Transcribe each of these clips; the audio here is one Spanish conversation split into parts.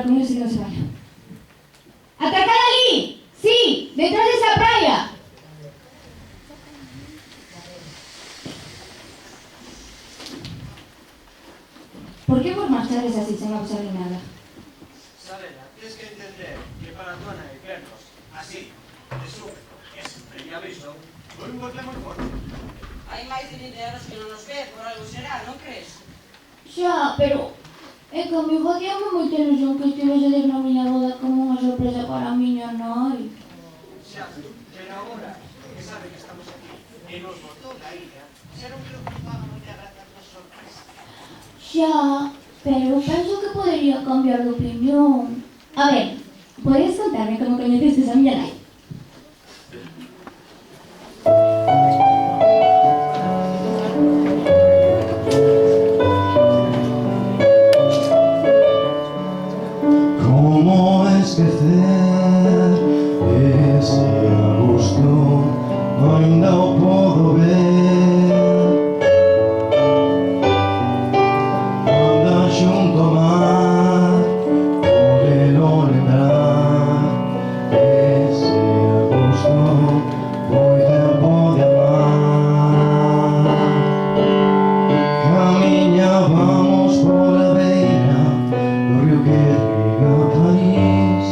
comida así que no se vaya. ¡Atracad allí! ¡Sí! ¡Detrás de esa playa! ¿Por qué por marchares así sin avisarle nada? Salena, tienes que entender que para tu Ana y vernos así, de súbito, es preaviso, foi un golpe moi forte. Hai máis de 20 anos que non nos ve, por algo será, non crees? Xa, pero é que a mí facíame moita ilusión que estivesedes na miña boda como unha sorpresa para a miña nai. Xa, pero agora, que sabe que estamos aquí e nos botou da illa, xa non creo que nos faga moita gracia a nosa sorpresa. Xa, pero penso que podería cambiar de opinión. A ver, podes contarme como coñecestes a miña nai? ¿Cómo esquecer ese agosto? Ainda o podo ver. Anda xunto ao mar, podelo lembrar. Ese agosto foi tempo de amar. Camiñábamos pola beira do río que riga París.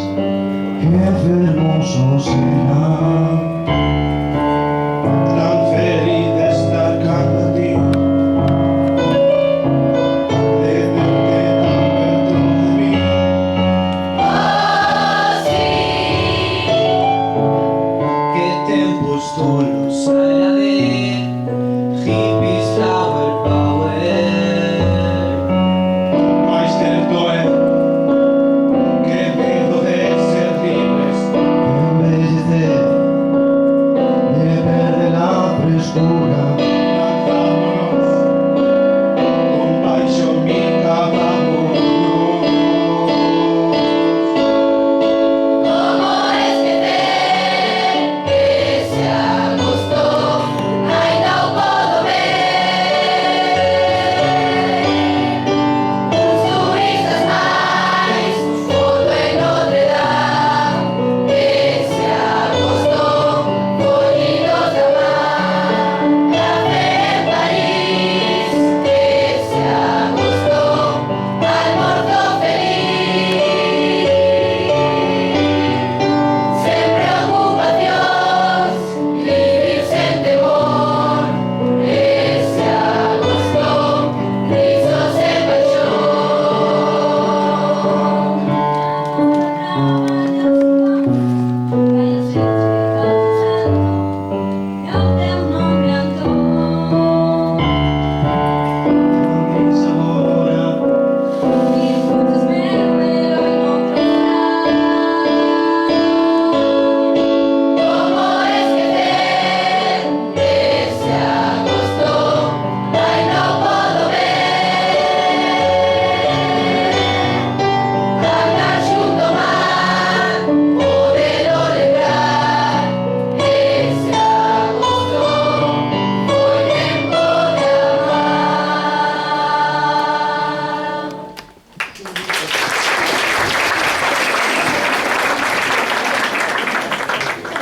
Que fermoso será, tan feliz de estar canto a ti, de verte tan perto de mí. Que tempos tolos hai a ver, hippies, flower power. Mais certo é que medo de ser libres, en vez de perder la frescura, lanzámonos con paixón y cagámonos.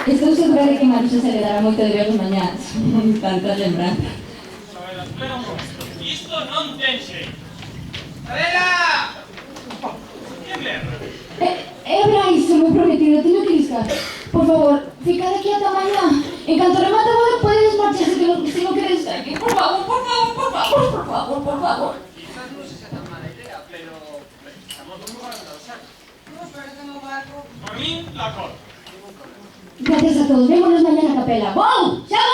Estou segura de que Marixa se le dará moito de ver as mañás. Tantas lembranzas. Sabela, espera un momento. Isto non ten xeito. Sabela! Que merda? É Brais, o meu prometido, teño que liscar. Por favor, ficad aquí ata mañá. En canto remate a boda, podedes marcharse se non queredes estar aquí. Por favor, por favor, por favor, por favor, por favor. Quizás non se sea tan mala idea, pero estamos moi organizados, xa. Nos parece no barco. Por min, la corta. Gracias a todos. Vémonos mañana a capela. ¡Wow! ¡Chao!